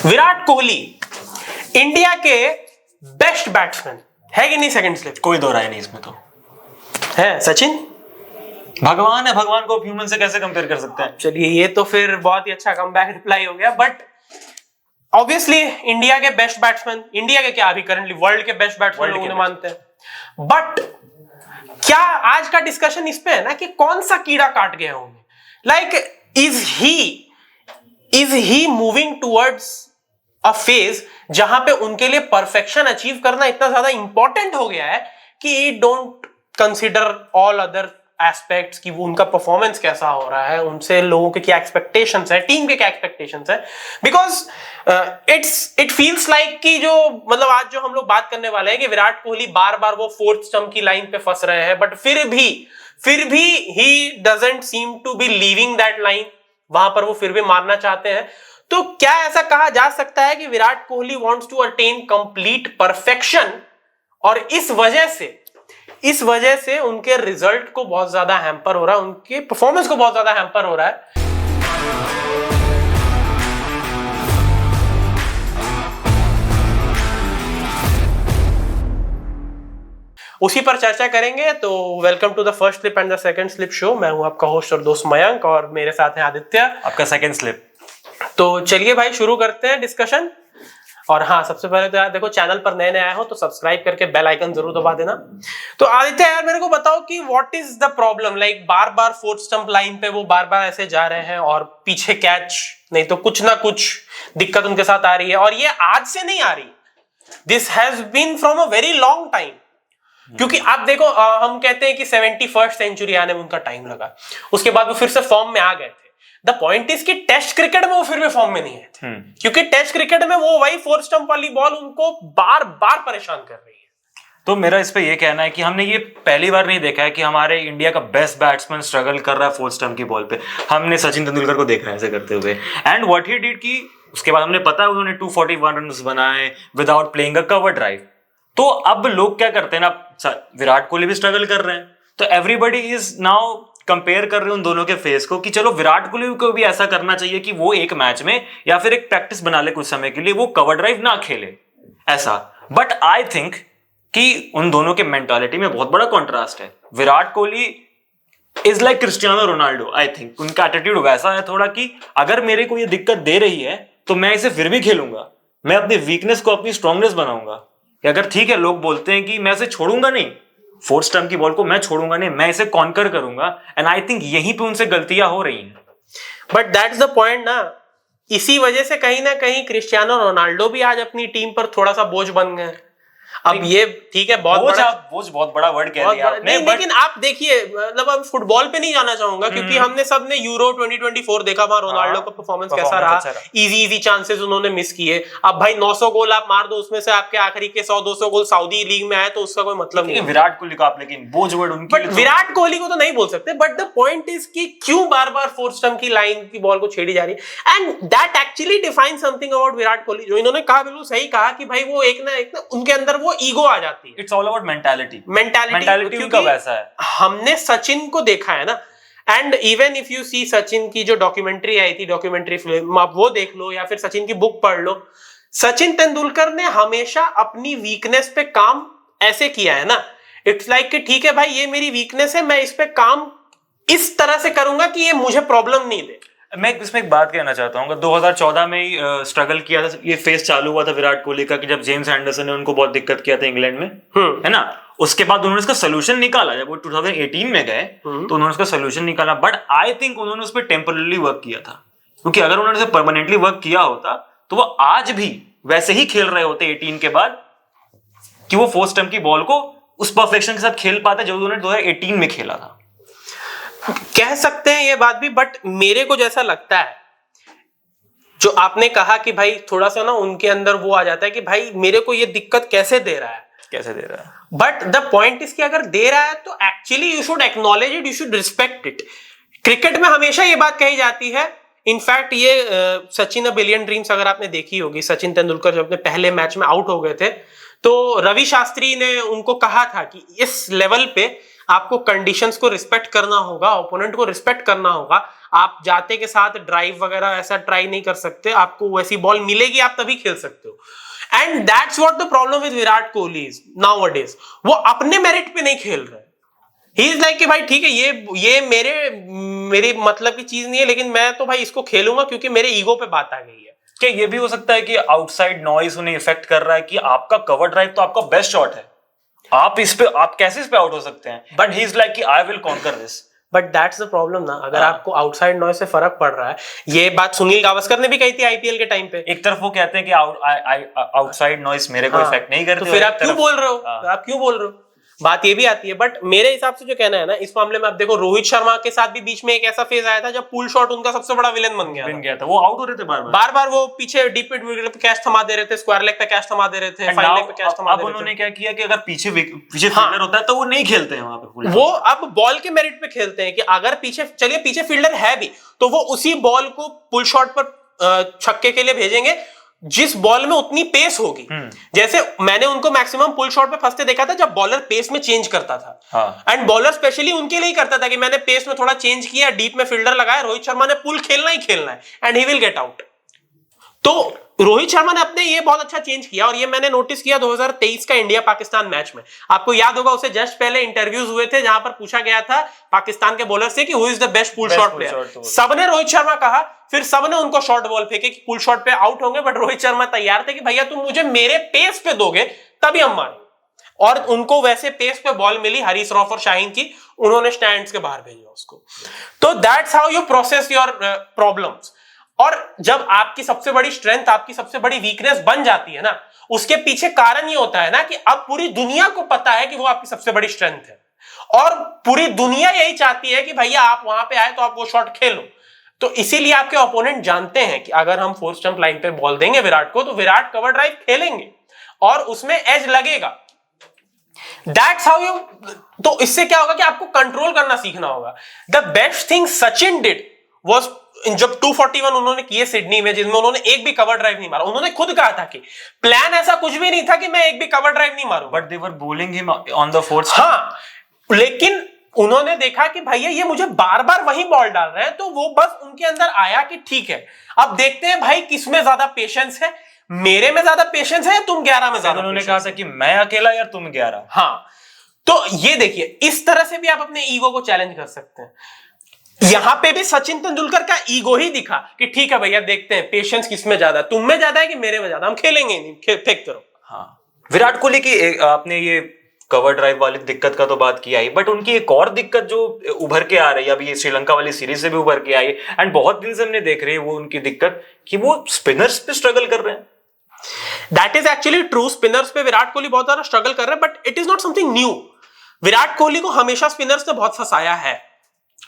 Virat Kohli India के best batsman है कि नहीं सेकंड स्लिप? कोई दो राय नहीं इसमें तो है। सचिन भगवान है, भगवान को ह्यूमन से कैसे कंपेयर कर सकते हैं? चलिए ये तो फिर बहुत ही अच्छा कमबैक रिप्लाई हो गया, बट ऑब्वियसली इंडिया के बेस्ट बैट्समैन, इंडिया के क्या अभी करंटली वर्ल्ड के बेस्ट बैट्समैन लोग उन्हें मानते हैं। बट क्या आज का डिस्कशन इस पे है ना कि कौन सा कीड़ा काट गया उन्हें? Like is he moving towards a phase जहां पे उनके लिए परफेक्शन अचीव करना इतना ज्यादा इंपॉर्टेंट हो गया है कि don't consider all other aspects कि वो उनका परफॉर्मेंस कैसा हो रहा है, उनसे लोगों के क्या एक्सपेक्टेशंस है, टीम के क्या एक्सपेक्टेशंस है। बिकॉज इट फील्स लाइक कि जो मतलब आज जो हम लोग बात करने वाले हैं कि विराट कोहली बार बार वो फोर्थ स्टंप की लाइन पे फंस रहे हैं, बट फिर भी he doesn't seem to be leaving that line, वहां पर वो फिर भी मारना चाहते हैं। तो क्या ऐसा कहा जा सकता है कि Virat Kohli wants to attain complete perfection और इस वजह से उनके रिजल्ट को बहुत ज्यादा हैम्पर हो रहा है, उनके परफॉर्मेंस को बहुत ज्यादा हैम्पर हो रहा है? उसी पर चर्चा करेंगे। तो welcome to the first slip and the second slip show. मैं हूं आपका होस्ट और दोस्त मयंक और मेरे साथ हैं आदित्य, आपका सेकंड स्लिप। तो चलिए भाई शुरू करते हैं डिस्कशन। और हाँ, सबसे पहले तो यार देखो, चैनल पर नए आए हो तो सब्सक्राइब करके बेल आइकन जरूर दबा देना। तो आदित्य यार मेरे को बताओ कि what is the problem, like bar bar fourth stump line पे वो बार बार ऐसे जा रहे हैं और पीछे कैच नहीं तो कुछ ना कुछ दिक्कत उनके साथ आ रही है, और ये आज से नहीं आ रही, this has been from a very long time. क्योंकि आप देखो, हम कहते हैं कि 71st सेंचुरी आने में उनका टाइम लगा, उसके बाद वो फिर से फॉर्म में आ गए थे। द पॉइंट इज कि टेस्ट क्रिकेट में वो फिर भी फॉर्म में नहीं आए थे, क्योंकि टेस्ट क्रिकेट में वो वही फोर्थ स्टंप वाली बॉल उनको बार बार परेशान कर रही है। तो मेरा इस पे ये कहना है कि हमने ये पहली बार नहीं देखा है कि हमारे इंडिया का बेस्ट बैट्समैन स्ट्रगल कर रहा है फोर्थ स्टंप की बॉल पे। हमने सचिन तेंदुलकर को देखा है ऐसे करते हुए, एंड व्हाट ही डिड कि उसके बाद हमने पता है उन्होंने 241 रन बनाए without playing a cover drive. तो अब लोग क्या करते हैं ना, विराट कोहली भी स्ट्रगल कर रहे हैं, तो एवरीबडी इज नाउ कंपेयर कर रहे हैं उन दोनों के फेस को कि चलो विराट कोहली को भी ऐसा करना चाहिए कि वो एक मैच में या फिर एक प्रैक्टिस बना ले कुछ समय के लिए, वो कवर ड्राइव ना खेले ऐसा। बट आई थिंक कि उन दोनों के मेंटालिटी में बहुत बड़ा कॉन्ट्रास्ट है। Virat Kohli is like Cristiano Ronaldo. I think उनका एटीट्यूड वैसा है थोड़ा कि अगर मेरे को ये दिक्कत दे रही है तो मैं इसे फिर भी खेलूंगा, मैं अपनी वीकनेस को अपनी स्ट्रांगनेस बनाऊंगा। अगर ठीक है लोग बोलते हैं कि मैं इसे छोड़ूंगा नहीं, फोर्थ स्टंप की बॉल को मैं छोड़ूंगा नहीं, मैं इसे कॉन्कर करूंगा, एंड आई थिंक यहीं पे उनसे गलतियां हो रही हैं। बट दैट्स द पॉइंट ना, इसी वजह से कहीं ना कहीं क्रिस्टियानो रोनाल्डो भी आज अपनी टीम पर थोड़ा सा बोझ बन गए। अब ये ठीक है, बहुत बड़ा वर्ड कह दिया आपने, लेकिन आप देखिए, मतलब अब फुटबॉल पे नहीं जाना चाहूंगा क्योंकि हमने सबने यूरो 2024 देखा, वहां रोनाल्डो का परफॉर्मेंस कैसा रहा, इजी चांसेस उन्होंने मिस किए। अब भाई 900 गोल आप मार दो, उसमें से आपके आखिरी के 100-200 गोल सऊदी लीग में आए तो उसका कोई मतलब नहीं। विराट कोहली को आप लेकिन बोझ वर्ड उनके लिए, विराट कोहली को तो नहीं बोल सकते, बट द पॉइंट इज कि क्यों बार बार फोर्थ स्टंप की लाइन की बॉल को छेड़ी जा रही है, and that actually define something about Virat Kohli. जो इन्होंने कहा बिल्कुल सही कहा कि भाई वो एक ना उनके अंदर वो ईगो आ जाती है। इट्स ऑल अबाउट मेंटालिटी उनका वैसा है। हमने सचिन को देखा है ना, and even if you see Sachin की जो डॉक्यूमेंट्री आई थी, डॉक्यूमेंट्री फिल्म, आप वो देख लो या फिर सचिन की बुक पढ़ लो, सचिन तेंदुलकर ने हमेशा अपनी वीकनेस पे काम ऐसे किया है ना, इट्स लाइक कि ठीक है भाई ये मेरी वीकनेस है, मैं इस पे काम इस तरह से करूंगा कि ये मुझे प्रॉब्लम नहीं दे। मैं इसमें एक बात कहना चाहता हूँ, 2014 में ही स्ट्रगल किया था, ये फेस चालू हुआ था विराट कोहली का कि जब जेम्स एंडरसन ने उनको बहुत दिक्कत किया था इंग्लैंड में, है ना। उसके बाद उन्होंने इसका सोल्यूशन निकाला, जब वो 2018 में गए तो उन्होंने इसका सोल्यूशन निकाला। बट आई थिंक उन्होंने उस पर टेम्पररी वर्क किया था, क्योंकि अगर उन्होंने इसे परमानेंटली वर्क किया होता तो वो आज भी वैसे ही खेल रहे होते 18 के बाद, कि वो फोर्थ स्टंप की बॉल को उस परफेक्शन के साथ खेल पाते जो उन्होंने 2018 में खेला था। कह सकते हैं ये बात भी, बट मेरे को जैसा लगता है, जो आपने कहा कि भाई थोड़ा सा ना उनके अंदर वो आ जाता है कि भाई मेरे को ये दिक्कत कैसे दे रहा है, बट द पॉइंट इज कि अगर दे रहा है तो actually you should acknowledge it, you should respect it. Cricket में हमेशा ये बात कही जाती है, इनफैक्ट ये सचिन अ बिलियन ड्रीम्स अगर आपने देखी होगी, सचिन तेंदुलकर जब अपने पहले मैच में आउट हो गए थे तो रवि शास्त्री ने उनको कहा था कि इस लेवल पे आपको कंडीशंस को रिस्पेक्ट करना होगा, ओपोनेंट को रिस्पेक्ट करना होगा। आप जाते के साथ ड्राइव वगैरह ऐसा ट्राई नहीं कर सकते, आपको वैसी बॉल मिलेगी आप तभी खेल सकते हो। And that's what the problem with Virat Kohli is nowadays. वो अपने मेरिट पे नहीं खेल रहे। ही इज लाइक कि भाई ठीक है, ये मेरे मतलब की चीज नहीं है, लेकिन मैं तो भाई इसको खेलूंगा क्योंकि मेरे ईगो पे बात आ गई है। क्या ये भी हो सकता है कि आउटसाइड नॉइज उन्हें इफेक्ट कर रहा है कि आपका कवर ड्राइव तो आपका बेस्ट शॉट है, आप कैसे इस पे आउट हो सकते हैं, बट ही इज लाइक कि I will conquer this. But that's the problem ना, अगर आपको आउटसाइड नॉइज से फर्क पड़ रहा है, ये बात सुनील गावस्कर ने भी कही थी आईपीएल के टाइम पे। एक तरफ वो कहते हैं कि आउटसाइड नॉइज मेरे को इफेक्ट नहीं करती, तो फिर आप क्यों बोल रहे हो, आप क्यों बोल रहे हो? बात ये भी आती है। बट मेरे हिसाब से जो कहना है ना इस मामले में, आप देखो रोहित शर्मा के साथ भी बीच में एक ऐसा फेज आया था जब पुल शॉट उनका सबसे बड़ा विलेन बन गया था। वो आउट हो रहे थे बार बार वो पीछे डीप मिड पे कैच थमा दे रहे थे, स्क्वायर लेग पे कैच थमा दे रहे थे, फाइन लेग पे कैच थमा दे रहे थे। अब उन्होंने क्या किया कि अगर पीछे फील्डर होता है तो वो नहीं खेलते हैं वहां पे, वो अब बॉल के मेरिट पे खेलते हैं कि अगर पीछे फील्डर है भी तो वो उसी बॉल को पुल शॉट पर छक्के के लिए भेजेंगे जिस बॉल में उतनी पेस होगी। जैसे मैंने उनको मैक्सिमम पुल शॉट पे फंसते देखा था जब बॉलर पेस में चेंज करता था। एंड बॉलर स्पेशली उनके लिए ही करता था कि मैंने पेस में थोड़ा चेंज किया, डीप में फील्डर लगाया, रोहित शर्मा ने पुल खेलना ही खेलना है and he will get out. तो रोहित शर्मा ने अपने ये बहुत अच्छा चेंज किया, और ये मैंने नोटिस किया 2023 का इंडिया पाकिस्तान मैच में। आपको याद होगा उसे जस्ट पहले इंटरव्यूज हुए थे जहां पर पूछा गया था पाकिस्तान के बॉलर से कि who is the best pull shot player. सबने रोहित शर्मा कहा, फिर सबने उनको शॉर्ट बॉल फेंके कि पुल शॉट पे आउट होंगे, बट रोहित शर्मा तैयार थे कि भैया तुम मुझे मेरे पेस पे दोगे तभी हम मारेंगे। और उनको वैसे पेस पे बॉल मिली हरीश रॉफ और शाहीन की, उन्होंने स्टैंड्स के बाहर भेजा उसको। तो that's how you process your problems. और जब आपकी सबसे बड़ी स्ट्रेंथ आपकी सबसे बड़ी वीकनेस बन जाती है ना, उसके पीछे कारण ये होता है ना कि अब पूरी दुनिया को पता है कि वो आपकी सबसे बड़ी स्ट्रेंथ है, और पूरी दुनिया यही चाहती है कि भैया आप वहां पे आए तो आप वो शॉट खेलो। तो इसीलिए आपके ओपोनेंट जानते हैं कि अगर हम 4 स्टंप लाइन पे बॉल देंगे विराट को तो विराट कवर ड्राइव खेलेंगे और उसमें एज लगेगा। That's how you. तो इससे क्या होगा कि आपको कंट्रोल करना सीखना होगा। The best thing Sachin did was जब 241 उन्होंने किए सिडनी में, जिसमें उन्होंने एक भी कवर ड्राइव नहीं मारा। उन्होंने खुद कहा था कि प्लान ऐसा कुछ भी नहीं था कि मैं एक भी कवर ड्राइव नहीं मारूं, but they were bowling him on the 4th। हाँ, लेकिन उन्होंने देखा कि भैया ये मुझे बार बार वही बॉल डाल रहे हैं, तो वो बस उनके अंदर आया कि ठीक है अब देखते हैं भाई किसमें ज्यादा पेशेंस है, मेरे में ज्यादा पेशेंस है या तुम 11 में ज्यादा। उन्होंने कहा था कि मैं अकेला यार तुम 11। हाँ, तो ये देखिए इस तरह से भी आप अपने ईगो को चैलेंज कर सकते हैं। यहां पे भी सचिन तेंदुलकर का ईगो ही दिखा कि ठीक है भैया देखते हैं पेशेंस किसमें ज्यादा, तुम में ज्यादा है कि मेरे में ज्यादा, हम खेलेंगे नहीं, फेंकते रहो। हाँ, विराट कोहली की आपने ये कवर ड्राइव वाली दिक्कत का तो बात किया ही, बट उनकी एक और दिक्कत जो उभर के आ रही है, अभी श्रीलंका वाली सीरीज से भी उभर के आई एंड बहुत दिन से हमने देख रहे हैं वो उनकी दिक्कत कि वो स्पिनर्स पे स्ट्रगल कर रहे हैं। That is actually true, spinners पे विराट कोहली बहुत ज्यादा स्ट्रगल कर रहे हैं, but it is not something new. Virat Kohli को हमेशा स्पिनर्स ने बहुत फंसाया है।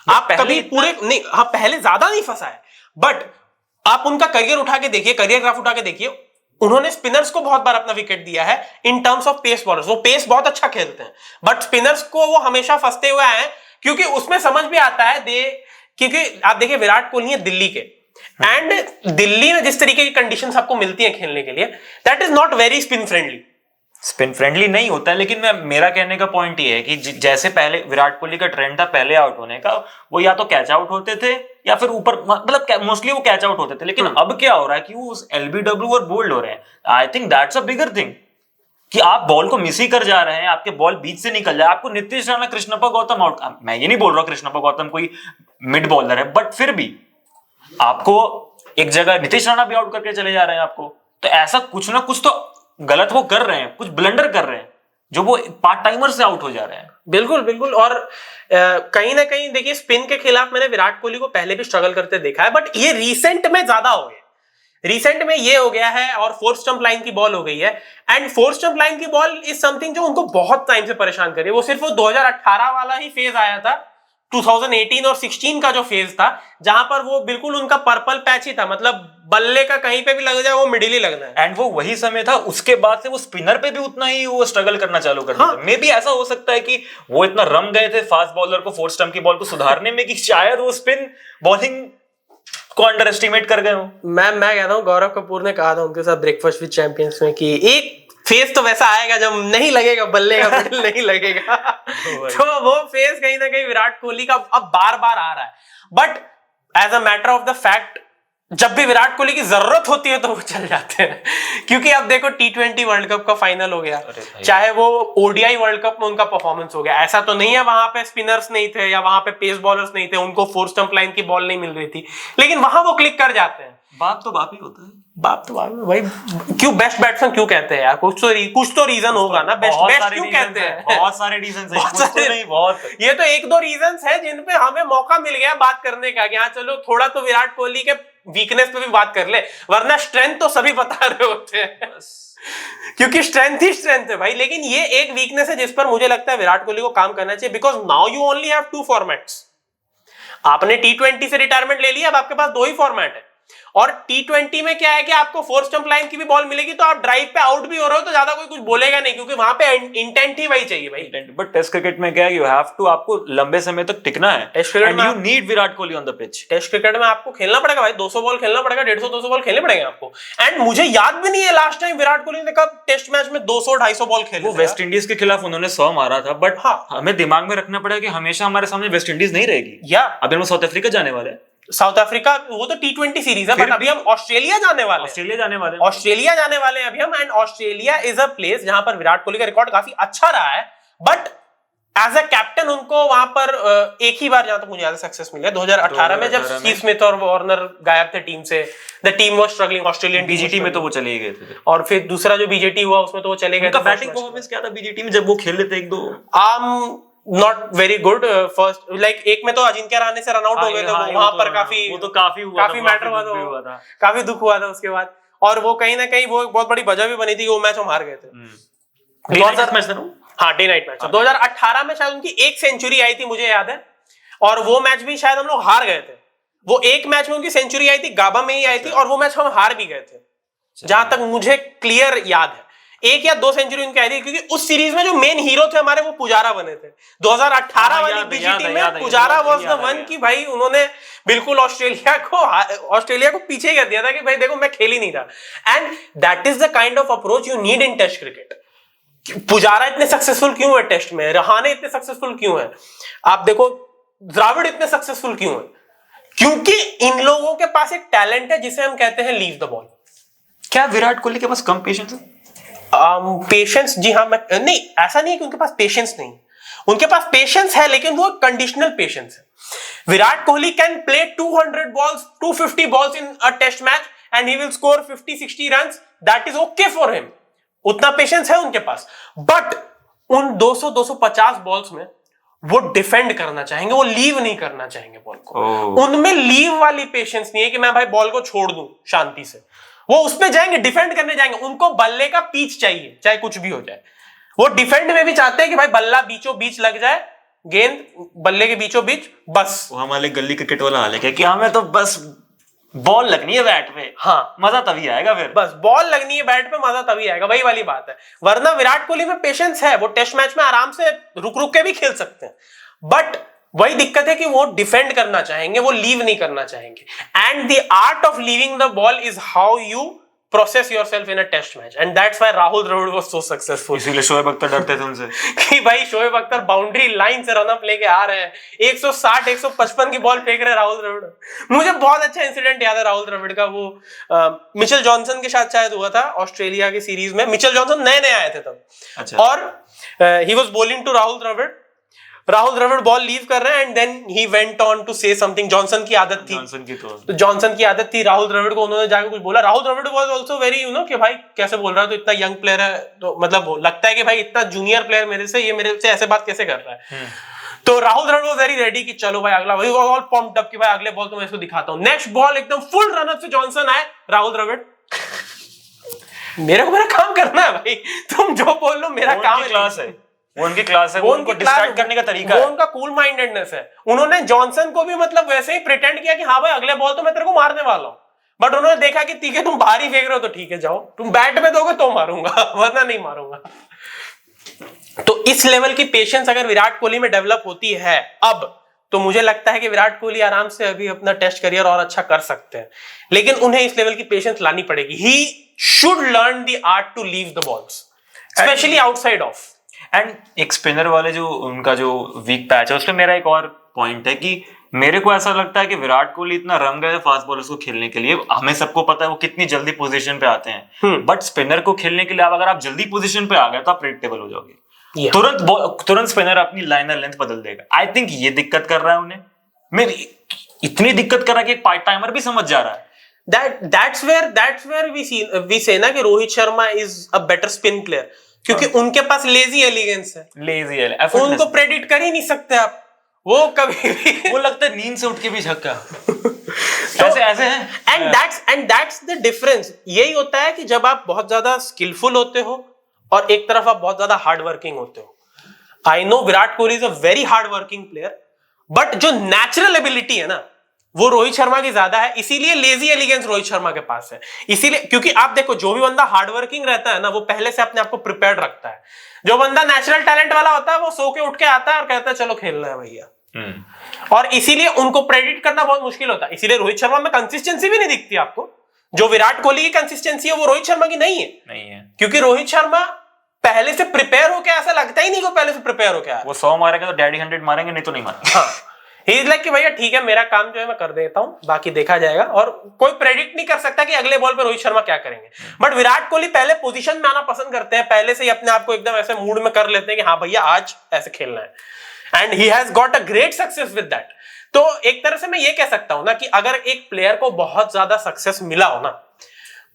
आप कभी पूरे नहीं, हाँ पहले ज्यादा नहीं फंसा है, बट आप उनका करियर उठा के देखिए, करियर ग्राफ उठा के देखिए, उन्होंने स्पिनर्स को बहुत बार अपना विकेट दिया है in terms of pace bowlers. वो पेस बहुत अच्छा खेलते हैं, बट स्पिनर्स को वो हमेशा फंसते हुए आए, क्योंकि उसमें समझ भी आता है क्योंकि आप देखिए विराट कोहली है दिल्ली के, एंड दिल्ली में जिस तरीके की कंडीशंस आपको मिलती हैं खेलने के लिए, that is not very spin friendly. Spin friendly नहीं होता है, लेकिन मेरा कहने का पॉइंट ये है कि जैसे पहले विराट कोहली का ट्रेंड था पहले आउट होने का, वो या तो कैच आउट होते थे या फिर ऊपर, मतलब मोस्टली वो कैच आउट होते थे, लेकिन अब क्या हो रहा है कि वो उस एलबीडब्ल्यू और बोल्ड हो रहे हैं। I think that's a bigger thing कि आप बॉल को मिस ही कर जा रहे हैं, आपके बॉल बीच से निकल जाए, आपको नीतीश राणा कृष्णप्पा गौतम आउट, मैं ये नहीं बोल रहा कृष्णप्पा गौतम कोई मिड बॉलर है, बट फिर भी आपको एक जगह नीतीश राणा भी आउट करके चले जा रहे हैं आपको, तो ऐसा कुछ ना कुछ तो गलत वो कर रहे हैं, कुछ ब्लंडर कर रहे हैं जो वो पार्ट टाइमर से आउट हो जा रहे हैं। बिल्कुल बिल्कुल। और कहीं ना कहीं देखिए स्पिन के खिलाफ मैंने विराट कोहली को पहले भी स्ट्रगल करते देखा है, बट ये रिसेंट में ज्यादा हो गया। रिसेंट में ये हो गया है, और 4 स्टंप लाइन की बॉल हो गई है, एंड 4 स्टंप लाइन की बॉल इज समथिंग जो उनको बहुत टाइम से परेशान कर रही है। वो सिर्फ 2018 वाला ही फेज आया था, 2018 और 16 का जो फेज था, जहां पर वो बिल्कुल उनका पर्पल पैच ही था, मतलब बल्ले का कहीं पे भी लग जाए वो मिडिल ही लगना है। एंड वो वही समय था, उसके बाद से वो स्पिनर पे भी उतना ही वो स्ट्रगल करना चालू कर दिया। मे बी ऐसा हो सकता है कि वो इतना रम गए थे फास्ट बॉलर को 4 स्टंप की बॉल को सुधारने में कि शायद वो स्पिन बॉलिंग को अंडर एस्टिमेट कर गए हो। मैं कहता हूँ गौरव कपूर ने कहा था उनके साथ ब्रेकफास्ट विद चैंपियंस में कि एक फेस तो वैसा आएगा जब नहीं लगेगा बल्ले का मिडल नहीं लगेगा। तो वो फेस कहीं ना कहीं विराट कोहली का अब बार बार आ रहा है। But as a matter of the fact जब भी विराट कोहली की जरूरत होती है तो वो चल जाते हैं, क्योंकि अब देखो T20 वर्ल्ड कप का फाइनल हो गया, चाहे वो ODI वर्ल्ड कप में उनका परफॉर्मेंस हो गया, ऐसा तो नहीं है वहां पे स्पिनर्स नहीं थे या वहां पे पेस बॉलर्स नहीं थे, उनको 4 स्टंप लाइन की बॉल नहीं मिल रही थी, लेकिन वहां वो क्लिक कर जाते हैं। बाप तो बाप ही होता है, बाप तो बाप भाई। क्यों बेस्ट बैट्समैन क्यों कहते हैं यार? कुछ तो रीजन होगा ना, बेस्ट क्यों कहते हैं? बहुत सारे रीजन है, बहुत ये तो 1-2 रीजंस है जिन पे हमें मौका मिल गया बात करने का कि हाँ चलो थोड़ा तो विराट कोहली के वीकनेस पे भी बात कर ले, वरना स्ट्रेंथ तो सभी बता रहे होते हैं क्योंकि स्ट्रेंथ ही स्ट्रेंथ है भाई। लेकिन ये एक वीकनेस है जिस पर मुझे लगता है विराट कोहली को काम करना चाहिए, because now you only have 2 formats. आपने T20 से रिटायरमेंट ले लिया, अब आपके पास 2 ही फॉर्मेट है, और T20 में क्या है कि आपको 4 स्टंप लाइन की भी बॉल मिलेगी तो आप ड्राइव पे आउट भी हो रहे हो तो ज्यादा कोई कुछ बोलेगा नहीं, क्योंकि वहां पे इंटेंट ही वही चाहिए भाई। बट टेस्ट क्रिकेट में क्या है, यू हैव टू, आपको लंबे समय तक टिकना है, टेस्ट क्रिकेट में you need Virat Kohli on the pitch. Test cricket में आपको खेलना पड़ेगा भाई, 200 बॉल खेलना पड़ेगा, 150-200 बॉल खेलने पड़ेंगे आपको। एंड मुझे याद भी नहीं है लास्ट टाइम विराट कोहली ने कब टेस्ट मैच में 200-250 बॉल खेले। वो वेस्ट इंडीज के खिलाफ उन्होंने 100 मारा था, बट हाँ, हमें दिमाग में रखना पड़ेगा कि हमेशा हमारे सामने वेस्ट इंडीज नहीं रहेगी, या अभी हम साउथ अफ्रीका जाने वाले हैं। साउथ अफ्रीका वो तो T20 सीरीज है, बट अभी हम ऑस्ट्रेलिया जाने वाले हैं। ऑस्ट्रेलिया जाने वाले हैं अभी हम। And Australia is a place जहां पर विराट कोहली का रिकॉर्ड काफी अच्छा रहा है, बट एज अ कैप्टन उनको वहां पर एक ही बार, जहां तक मुझे याद है, सक्सेस मिला 2018 में, जब स्टीव स्मिथ और वार्नर गायब थे टीम से। The team was struggling, Australian BGT में तो वो चले गए थे, और फिर दूसरा जो बीजेटी हुआ उसमें तो वो चले गए। उनका बैटिंग परफॉर्मेंस क्या था बीजीटी में जब वो खेल रहे थे? 1-2 not very good. First like एक में तो अजिंक्य रहाणे से रन आउट हो गए थे, वहां पर काफी मैटर हुआ था, काफी दुख हुआ था उसके बाद। और वो कहीं ना कहीं वो बहुत बड़ी वजह भी बनी थी कि वो मैच हम हार गए थे। हाँ, डे नाइट मैच 2018 में शायद उनकी 1 सेंचुरी आई थी, मुझे याद है, और वो मैच भी शायद हम लोग हार गए थे। वो एक मैच में उनकी सेंचुरी आई थी, गाबा में ही आई थी, और वो मैच हम हार भी गए थे, जहां तक मुझे क्लियर याद है। 1 या 2 सेंचुरी उनकी आई थी, क्योंकि उस सीरीज में जो मेन हीरो थे हमारे वो पुजारा बने थे। 2018 वाली बीजीटी में पुजारा वाज द वन कि भाई उन्होंने बिल्कुल ऑस्ट्रेलिया को पीछे कर दिया था कि भाई देखो मैं खेल ही नहीं रहा। And that is the kind of approach you need in test cricket. Pujara इतने सक्सेसफुल क्यों है टेस्ट में, रहाणे इतने सक्सेसफुल क्यों है, आप देखो द्रविड़ इतने सक्सेसफुल क्यों है? क्योंकि इन लोगों के पास एक टैलेंट है जिसे हम कहते हैं लीव द बॉल। क्या विराट कोहली के पास कम पेशेंस है? पेशेंस, जी हाँ, मैं नहीं, ऐसा नहीं है कि उनके पास पेशेंस नहीं, उनके पास पेशेंस है, लेकिन वो कंडीशनल पेशेंस है। Virat Kohli can play 200 balls 250 balls in a test match and he will score 50-60 runs, that is okay for him. उतना पेशेंस है उनके पास, बट उन 200-250 बॉल्स में वो डिफेंड करना चाहेंगे, वो लीव नहीं करना चाहेंगे बॉल को। उनमें लीव वाली पेशेंस नहीं है कि मैं भाई बॉल को छोड़ दूं शांति से, वो उसमें जाएंगे, डिफेंड करने जाएंगे। उनको बल्ले का पीच चाहिए, चाहे कुछ भी हो जाए। वो डिफेंड में भी चाहते हैं कि भाई बल्ला बीचों बीच लग जाए, गेंद बल्ले के बीचों बीच, बस। वो हमारे गली क्रिकेट वाला हाल है कि हमें तो बस बॉल लगनी है बैट पे, हाँ मजा तभी आएगा, फिर बस बॉल लगनी है बैट पे, मजा तभी आएगा, वही वाली बात है। वरना विराट कोहली में पेशेंस है, वो टेस्ट मैच में आराम से रुक रुक के भी खेल सकते हैं, बट वही दिक्कत है कि वो डिफेंड करना चाहेंगे, वो लीव नहीं करना चाहेंगे। And the art of leaving the ball is how you process yourself in a test match, and that's why Rahul Dravid was so successful. इसीलिए शोएब अख्तर डरते थे उनसे कि भाई शोएब अख्तर बाउंड्री लाइन से रन अप लेके आ रहे हैं, 160-155 की बॉल फेंक रहे हैं राहुल द्रविड़। मुझे बहुत अच्छा इंसिडेंट याद है राहुल द्रविड़ का, वो मिचेल जॉनसन के साथ शायद हुआ था ऑस्ट्रेलिया की सीरीज में। मिचेल जॉनसन नए आए थे तब, अच्छा। और he was bowling to Rahul Dravid ball leave कर रहे हैं, and then he went on to say something. Johnson की आदत थी, जॉनसन की आदत थी राहुल द्रविड़ को, उन्होंने जाकर कुछ बोला। Rahul Dravid was also very कि भाई कैसे बोल रहा है, तो इतना यंग प्लेयर है, तो मतलब लगता है कि भाई इतना जूनियर प्लेयर मेरे से ऐसे बात कैसे कर रहा है। तो Rahul Dravid was very ready कि चलो भाई अगला, वही ऑल पंप्ड अप कि भाई अगले बॉल तो मैं इसको दिखाता हूं। नेक्स्ट बॉल एकदम फुल रन अप से जॉनसन आए, राहुल द्रविड़ मेरे को मेरा काम करना है भाई, तुम जो बोल लो मेरा काम है। वो उनकी क्लास है, वो उनको डिस्ट्रैक्ट करने का तरीका है, वो उनका कूल माइंडेडनेस है। उन्होंने जॉनसन को भी मतलब वैसे ही प्रिटेंड किया कि हाँ भाई अगले बॉल तो मैं तेरे को मारने वाला हूं, बट उन्होंने देखा कि ठीक है तुम बाहर ही फेंक रहे हो तो ठीक है, जाओ तुम बैट में दोगे तो मारूंगा, वरना नहीं मारूंगा। तो इस लेवल की पेशेंस अगर विराट कोहली में डेवलप होती है अब, तो मुझे लगता है कि विराट कोहली आराम से अभी अपना टेस्ट करियर और अच्छा कर सकते हैं, लेकिन उन्हें इस लेवल की पेशेंस लानी पड़ेगी। He should learn the art to leave the balls. Specially outside off. And एक स्पिनर वाले जो उनका जो वीक पैच है उस पर मेरा एक और पॉइंट है कि मेरे को ऐसा लगता है कि विराट कोहली इतना रंग है फास्ट बॉलर्स को खेलने के लिए, हमें सबको पता है वो कितनी जल्दी पोजीशन पे आते हैं, बट स्पिनर को खेलने के लिए अगर आप जल्दी पोजीशन पे आ गए तो आप प्रेडिक्टेबल हो जाओगे। तुरंत स्पिनर अपनी लाइनर लेंथ बदल देगा। आई थिंक ये दिक्कत कर रहा है उन्हें, मेरी इतनी दिक्कत कर रहा है कि एक पार्ट टाइमर भी समझ जा रहा है। That's where we say ना कि Rohit Sharma is a better spin player, क्योंकि उनके पास लेजी एलिगेंस है, उनको प्रेडिक्ट कर ही नहीं सकते आप, वो कभी भी वो लगता है नींद से उठ के भी छक्का ऐसे है। And that's the difference. यही होता है कि जब आप बहुत ज्यादा स्किलफुल होते हो और एक तरफ आप बहुत ज्यादा हार्ड वर्किंग होते हो। I know Virat Kohli is a very hard working player, but जो नेचुरल एबिलिटी है ना वो रोहित शर्मा की ज्यादा है, इसीलिए लेजी एलिगेंस रोहित शर्मा के पास है। इसीलिए क्योंकि आप देखो जो भी बंदा हार्ड वर्किंग रहता है ना वो पहले से अपने आप को प्रिपेयर्ड रखता है। जो बंदा नेचुरल टैलेंट वाला होता है वो सो के उठ के आता है और कहता है चलो खेलना है भैया, और इसीलिए उनको प्रेडिक्ट करना बहुत मुश्किल होता है। इसीलिए रोहित शर्मा में कंसिस्टेंसी भी नहीं दिखती आपको। जो विराट कोहली की कंसिस्टेंसी है वो रोहित शर्मा की नहीं है, क्योंकि रोहित शर्मा पहले से प्रिपेयर होकर, ऐसा लगता ही नहीं को पहले से प्रिपेयर होकर आया। वो 100 मारेंगे तो डैडी 100 मारेंगे, नहीं तो नहीं मारेंगे। ही इज लाइक कि भैया ठीक है मेरा काम जो है मैं कर देता हूं, बाकी देखा जाएगा। और कोई प्रेडिक्ट नहीं कर सकता कि अगले बॉल पे रोहित शर्मा क्या करेंगे। बट विराट कोहली पहले पोजीशन में आना पसंद करते हैं, पहले से ही अपने आप को एकदम ऐसे मूड में कर लेते हैं कि हाँ भैया आज ऐसे खेलना है, and he has got a great success with that. तो एक तरह से मैं ये कह सकता हूं ना कि अगर एक प्लेयर को बहुत ज्यादा सक्सेस मिला हो ना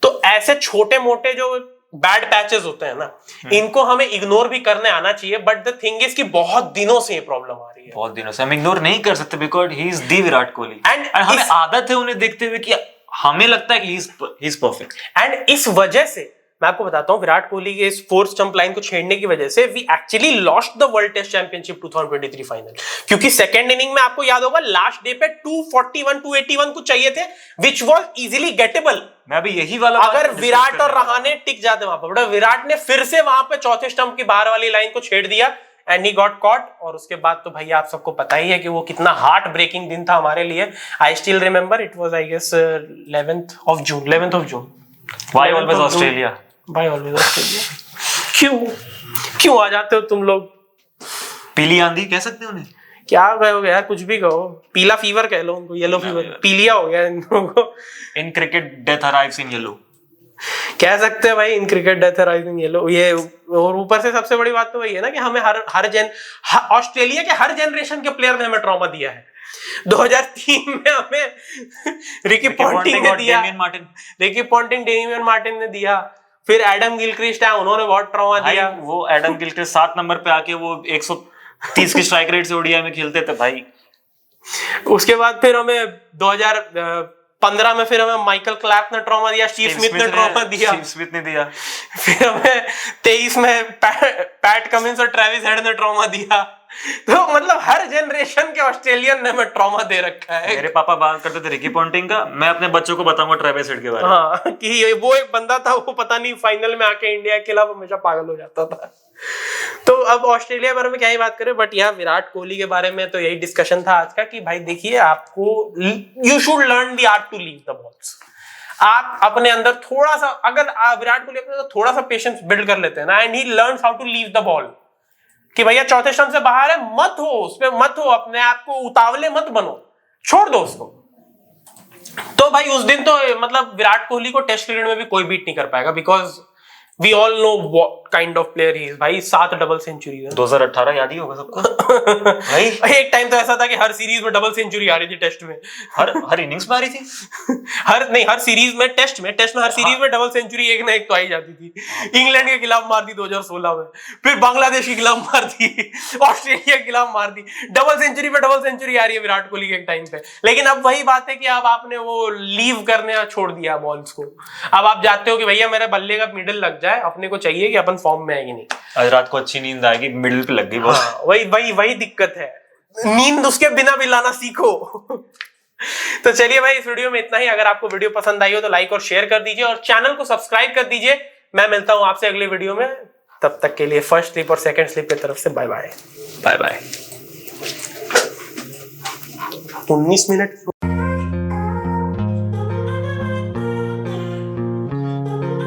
तो ऐसे छोटे मोटे जो बैड पैचेस होते हैं ना इनको हमें इग्नोर भी करने आना चाहिए। बट द थिंग इज कि बहुत दिनों से ये प्रॉब्लम आ रही है, बहुत दिनों से हम इग्नोर नहीं कर सकते because he is the Virat Kohli and हमें आदत है उन्हें देखते हुए कि हमें लगता है कि ही इज परफेक्ट। एंड इस वजह से मैं आपको बताता हूं विराट कोहली के इस 4 स्टंप लाइन को छेड़ने की वजह से we actually lost the world test championship 2023 final, क्योंकि सेकंड इनिंग में आपको याद होगा लास्ट डे पे 241 281 को चाहिए थे व्हिच वाज इजीली गेटेबल। मैं अभी यही वाला अगर विराट और रहाणे टिक जाते वहां पर, विराट ने फिर से वहां पे चौथे स्टंप की बाहर वाली लाइन को छेड़ दिया एंड ही गॉट कॉट। और उसके बाद तो भैया आप सबको पता ही है कि वो कितना हार्ट ब्रेकिंग दिन था हमारे लिए। I still remember it was I guess 11th of June। Why always Australia? भाई ऑलवेज ऑस्ट्रेलिया क्यों आ जाते हो तुम लोग? पीली आंधी कह सकते हो उन्हें? क्या कहोगे यार, कुछ भी कहो, पीला फीवर कह लो उनको, येलो फीवर, पीलिया हो गया इन लोगों को। In cricket death arrives in yellow कह सकते हैं भाई, in cricket death arrives in yellow. ये और ऊपर से सबसे बड़ी बात तो वही है ना कि हमें ऑस्ट्रेलिया के हर जनरेशन के प्लेयर ने हमें ट्रॉमा दिया है। 2003 में हमें रिकी पॉन्टिंग ने दिया, डेमियन मार्टिन ने दिया, फिर एडम गिलक्रिस्ट है उन्होंने बहुत ट्रॉमा दिया। वो एडम गिलक्रिस्ट 7 नंबर पे आके वो 130 की स्ट्राइक रेट से ओडीआई में खेलते थे भाई। उसके बाद फिर हमें 2015 में फिर हमें माइकल क्लार्क ने ट्रॉमा दिया, स्टीव स्मिथ ने ट्रॉमा दिया, फिर हमें 23 में पैट कमिंस और ट्रेविस हेड ने ट्रॉमा दिया। तो मतलब हर जनरेशन के ऑस्ट्रेलियन ने हमें ट्रॉमा दे रखा है। मेरे पापा बात करते थे रिकी पॉन्टिंग का, मैं अपने बच्चों को बताऊंगा ट्रेविस हेड के बारे में। हाँ, कि वो एक बंदा था वो पता नहीं फाइनल में आके इंडिया के खिलाफ हमेशा पागल हो जाता था। तो अब ऑस्ट्रेलिया के बारे में क्या ही बात करें, बट यहाँ विराट कोहली के बारे में तो यही डिस्कशन था आज का कि भाई देखिए आपको you should learn the art to leave the balls. आप अपने अंदर थोड़ा सा, अगर विराट कोहली अपने थोड़ा सा पेशेंस बिल्ड कर लेते हैं ना and he learns how to leave the ball, कि भैया चौथे स्टंप से बाहर है मत हो, उसपे मत हो, अपने आप को उतावले मत बनो, छोड़ दो उसको, तो भाई उस दिन तो मतलब विराट कोहली को टेस्ट क्रिकेट में भी कोई बीट नहीं कर पाएगा। Because we all know what kind of player he is. भाई 7 डबल सेंचुरी 2018 याद ही होगा सबको। भाई एक टाइम तो ऐसा था कि हर सीरीज में डबल सेंचुरी आ रही थी टेस्ट में, हर इनिंग्स में आ रही थी। हर सीरीज में, टेस्ट में हर सीरीज में डबल सेंचुरी एक ना एक तो आई जाती थी। इंग्लैंड के खिलाफ मार दी 2016 में, फिर बांग्लादेश के खिलाफ मार दी, ऑस्ट्रेलिया के खिलाफ मार दी, डबल सेंचुरी पे डबल सेंचुरी आ रही है विराट कोहली के एक टाइम पे। लेकिन अब वही बात है कि अब आपने वो लीव करने छोड़ दिया बॉल्स को। अब आप जाते हो कि भैया मेरे बल्ले का मिडिल लग जाए, अपने को चाहिए कि अपन फॉर्म में आएगी नहीं, आज रात को अच्छी नींद आएगी, मिडिल पे लग गई बॉल। हाँ, वही दिक्कत है, नींद उसके बिना भी लाना सीखो। तो चलिए भाई इस वीडियो में इतना ही। अगर आपको वीडियो पसंद आई हो तो लाइक और शेयर कर दीजिए और चैनल को सब्सक्राइब कर दीजिए। मैं मिलता हूं आपसे अगले वीडियो में, तब तक के लिए फर्स्ट स्लिप और सेकंड स्लिप की तरफ से बाय बाय। 19 मिनट